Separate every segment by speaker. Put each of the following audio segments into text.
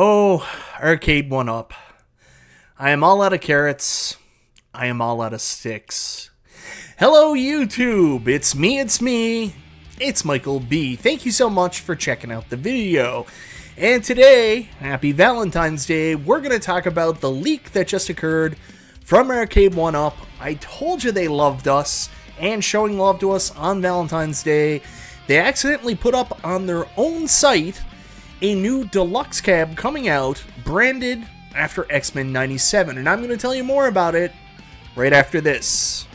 Speaker 1: Oh, Aracde1Up. I am all out of carrots. I am all out of sticks. Hello, YouTube. It's me. It's Michael B. Thank you so much for checking out the video. And today, happy Valentine's Day, we're going to talk about the leak that just occurred from Aracde1Up. I told you they loved us and showing love to us on Valentine's Day. They accidentally put up on their own site a new Deluxe cab coming out, branded after X-Men 97, and I'm going to tell you more about it right after this.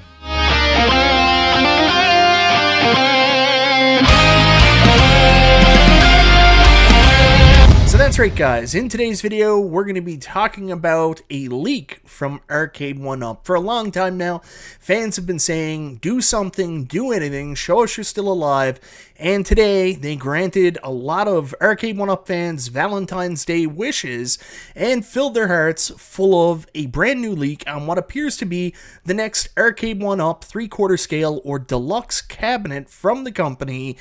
Speaker 1: So that's right, guys. In today's video, we're going to be talking about a leak from Aracde1Up. For a long time now, fans have been saying, do something, do anything, show us you're still alive. And today, they granted a lot of Aracde1Up fans Valentine's Day wishes and filled their hearts full of a brand new leak on what appears to be the next Aracde1Up 3/4 scale or deluxe cabinet from the company,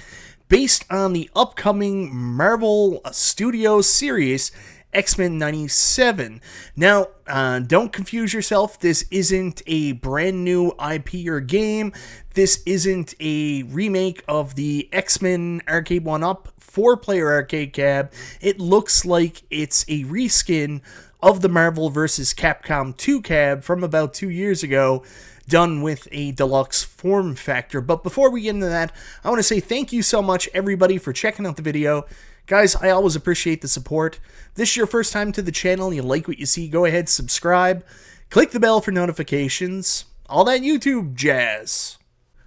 Speaker 1: based on the upcoming Marvel Studios series, X-Men 97. Now, don't confuse yourself. This isn't a brand new IP or game. This isn't a remake of the X-Men Aracde1Up 4-player arcade cab. It looks like it's a reskin of the Marvel vs. Capcom 2 cab from about 2 years ago, done with a deluxe form factor. But before we get into that, I want to say thank you so much, everybody, for checking out the video. Guys, I always appreciate the support. If this is your first time to the channel and you like what you see, go ahead, subscribe, click the bell for notifications, all that YouTube jazz.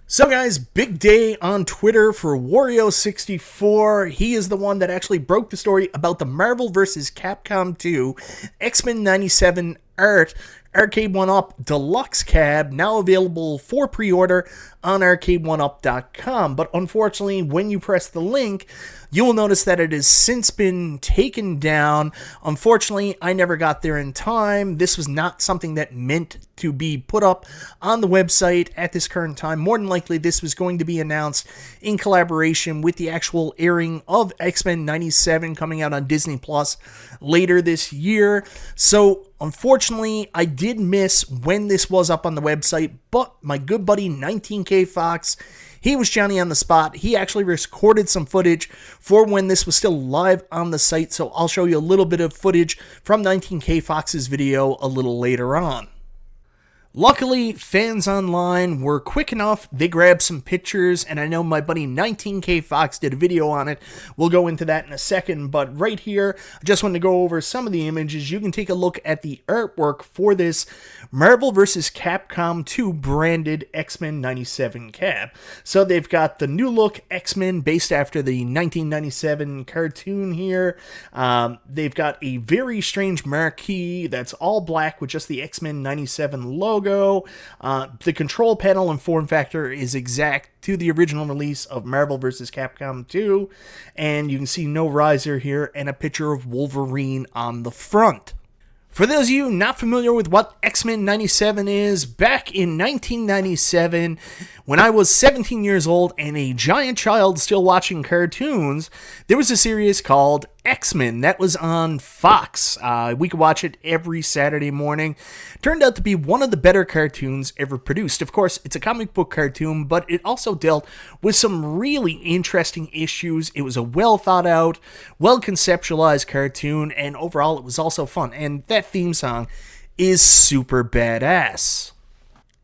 Speaker 1: So guys, big day on Twitter for Wario64. He is the one that actually broke the story about the Marvel vs. Capcom 2 X-Men 97 art Aracde1Up Deluxe cab, now available for pre-order on Aracde1Up.com. But unfortunately, when you press the link, you will notice that it has since been taken down. Unfortunately, I never got there in time. This was not something that meant to be put up on the website at this current time. More than likely, this was going to be announced in collaboration with the actual airing of X-Men 97 coming out on Disney Plus later this year. So unfortunately, I did miss when this was up on the website, but my good buddy 19K Fox, he was Johnny on the spot. He actually recorded some footage for when this was still live on the site, so I'll show you a little bit of footage from 19K Fox's video a little later on. Luckily, fans online were quick enough. They grabbed some pictures, and I know my buddy 19K Fox did a video on it. We'll go into that in a second, but right here, I just wanted to go over some of the images. You can take a look at the artwork for this Marvel vs. Capcom 2 branded X-Men 97 cab. So they've got the new look X-Men based after the 1997 cartoon here. They've got a very strange marquee that's all black with just the X-Men 97 logo. The control panel and form factor is exact to the original release of Marvel vs. Capcom 2, and you can see no riser here and a picture of Wolverine on the front. For those of you not familiar with what X-Men 97 is, back in 1997, when I was 17 years old and a giant child still watching cartoons, there was a series called X-Men that was on Fox. We could watch it every Saturday morning. Turned out to be one of the better cartoons ever produced. Of course, it's a comic book cartoon, but it also dealt with some really interesting issues. It was a well thought out, well conceptualized cartoon, and overall it was also fun. And that theme song is super badass.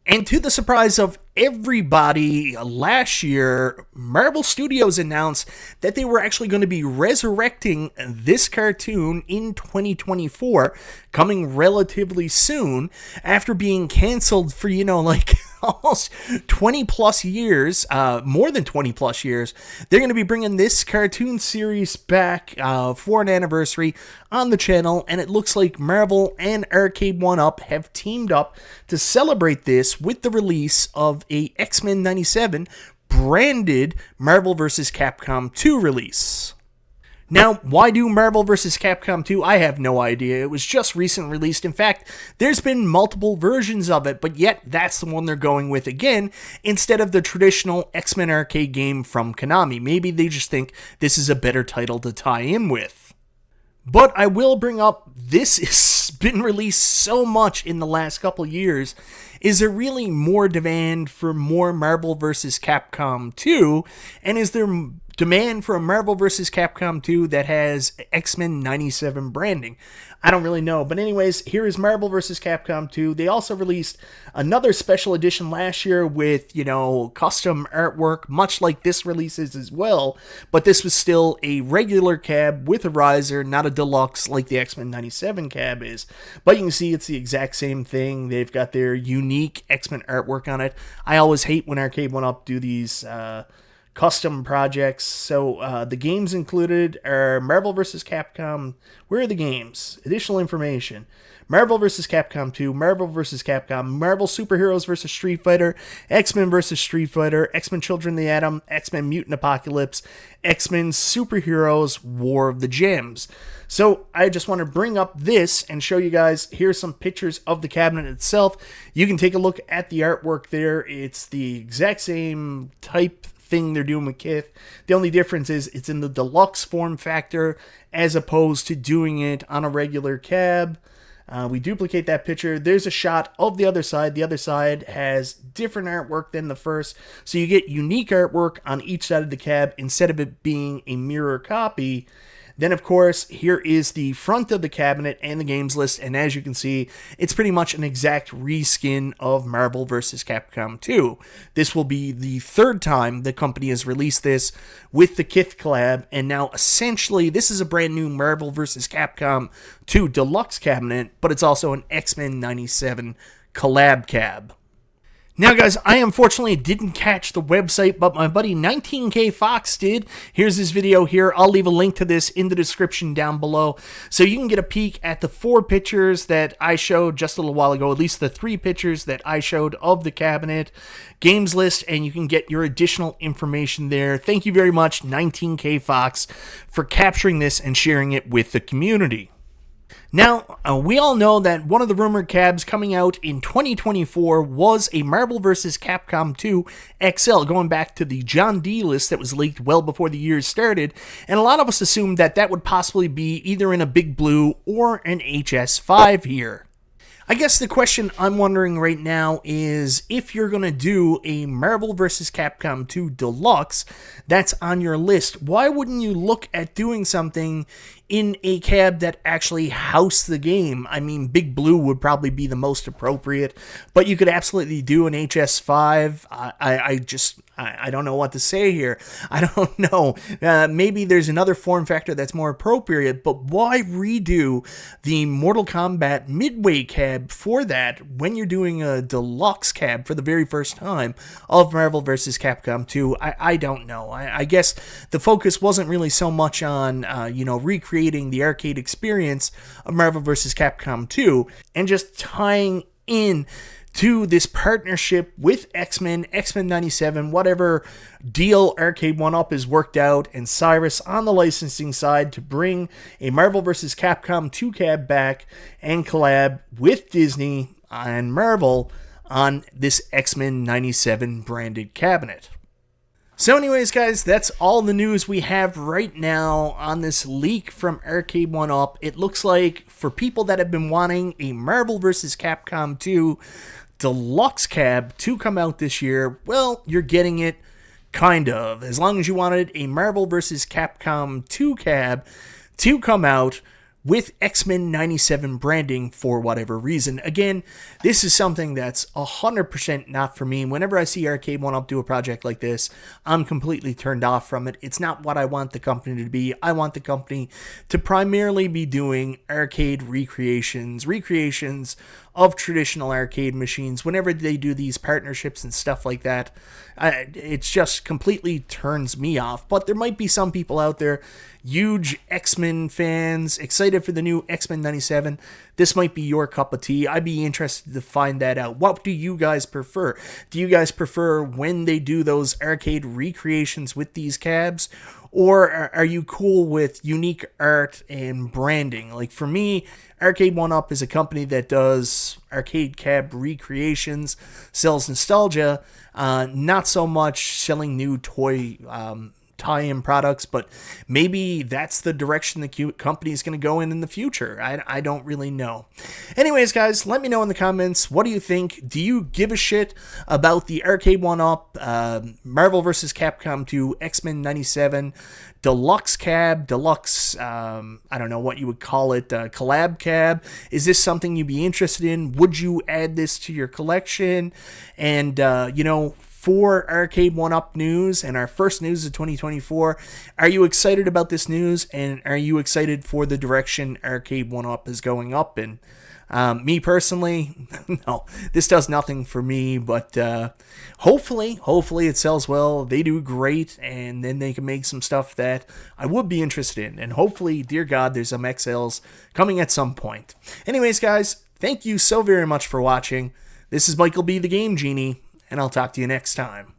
Speaker 1: And to the surprise of everybody, last year, Marvel Studios announced that they were actually going to be resurrecting this cartoon in 2024, coming relatively soon, after being canceled for, like almost 20 plus years, more than 20 plus years. They're going to be bringing this cartoon series back for an anniversary on the channel, and it looks like Marvel and Aracde1Up have teamed up to celebrate this with the release of a X-Men 97 branded Marvel vs. Capcom 2 release. Now, why do Marvel vs. Capcom 2? I have no idea. It was just recently released. In fact, there's been multiple versions of it, but yet that's the one they're going with again, instead of the traditional X-Men arcade game from Konami. Maybe they just think this is a better title to tie in with. But I will bring up, this has been released so much in the last couple years. Is there really more demand for more Marvel vs. Capcom 2? And is there demand for a Marvel vs. Capcom 2 that has X-Men 97 branding? I don't really know. But anyways, here is Marvel vs. Capcom 2. They also released another special edition last year with, custom artwork, much like this releases as well. But this was still a regular cab with a riser, not a deluxe like the X-Men 97 cab is. But you can see it's the exact same thing. They've got their unique X-Men artwork on it. I always hate when Aracde1Up do these custom projects. So the games included are Marvel vs. Capcom. Where are the games? Additional information. Marvel vs. Capcom 2, Marvel vs. Capcom, Marvel Superheroes vs. Street Fighter, X-Men vs. Street Fighter, X-Men Children of the Atom, X-Men Mutant Apocalypse, X-Men Superheroes War of the Gems. So I just want to bring up this and show you guys, here's some pictures of the cabinet itself. You can take a look at the artwork there. It's the exact same type thing they're doing with Kith. The only difference is it's in the deluxe form factor as opposed to doing it on a regular cab. We duplicate that picture. There's a shot of the other side. The other side has different artwork than the first. So you get unique artwork on each side of the cab instead of it being a mirror copy. Then, of course, here is the front of the cabinet and the games list, and as you can see, it's pretty much an exact reskin of Marvel vs. Capcom 2. This will be the third time the company has released this with the Kith collab, and now essentially this is a brand new Marvel vs. Capcom 2 Deluxe cabinet, but it's also an X-Men 97 collab cab. Now, guys, I unfortunately didn't catch the website, but my buddy 19K Fox did. Here's his video here. I'll leave a link to this in the description down below, so you can get a peek at the 4 pictures that I showed just a little while ago, at least the 3 pictures that I showed of the cabinet, games list, and you can get your additional information there. Thank you very much, 19K Fox, for capturing this and sharing it with the community. Now, we all know that one of the rumored cabs coming out in 2024 was a Marvel vs. Capcom 2 XL, going back to the John D list that was leaked well before the year started, and a lot of us assumed that that would possibly be either in a Big Blue or an HS5 here. I guess the question I'm wondering right now is, if you're going to do a Marvel vs. Capcom 2 Deluxe that's on your list, why wouldn't you look at doing something in a cab that actually housed the game? I mean, Big Blue would probably be the most appropriate, but you could absolutely do an HS5. I don't know what to say here. I don't know. Maybe there's another form factor that's more appropriate, but why redo the Mortal Kombat Midway cab for that when you're doing a deluxe cab for the very first time of Marvel vs. Capcom 2? I don't know. I guess the focus wasn't really so much on, recreating the arcade experience of Marvel vs. Capcom 2 and just tying in to this partnership with X-Men 97, whatever deal Aracde1Up has worked out, and Cyrus on the licensing side to bring a Marvel vs. Capcom 2 cab back and collab with Disney and Marvel on this X-Men 97 branded cabinet. So anyways, guys, that's all the news we have right now on this leak from Aracde1Up. It looks like for people that have been wanting a Marvel vs. Capcom 2 Deluxe cab to come out this year, well, you're getting it, kind of. As long as you wanted a Marvel vs. Capcom 2 cab to come out with X-Men 97 branding for whatever reason. Again, this is something that's 100% not for me. Whenever I see Aracde1Up do a project like this, I'm completely turned off from it. It's not what I want the company to be. I want the company to primarily be doing arcade recreations of traditional arcade machines. Whenever they do these partnerships and stuff like that, it just completely turns me off. But there might be some people out there, huge X-Men fans, excited for the new X-Men 97. This might be your cup of tea. I'd be interested to find that out. What do you guys prefer? Do you guys prefer when they do those arcade recreations with these cabs? Or are you cool with unique art and branding? Like for me, Aracde1Up is a company that does arcade cab recreations, sells nostalgia, not so much selling new toy tie-in products, but maybe that's the direction the company is going to go in the future. I don't really know. Anyways, guys, let me know in the comments. What do you think? Do you give a shit about the Aracde1Up, Marvel vs. Capcom 2, X-Men 97, Deluxe Cab, Deluxe, I don't know what you would call it, Collab Cab? Is this something you'd be interested in? Would you add this to your collection? And, you know, for Aracde1Up news and our first news of 2024, are you excited about this news, and are you excited for the direction Aracde1Up is going up in? Me personally, no, this does nothing for me, but hopefully it sells well. They do great, and then they can make some stuff that I would be interested in, and hopefully, dear God, there's some XLs coming at some point. Anyways, guys, thank you so very much for watching. This is Michael B. the Game Genie, and I'll talk to you next time.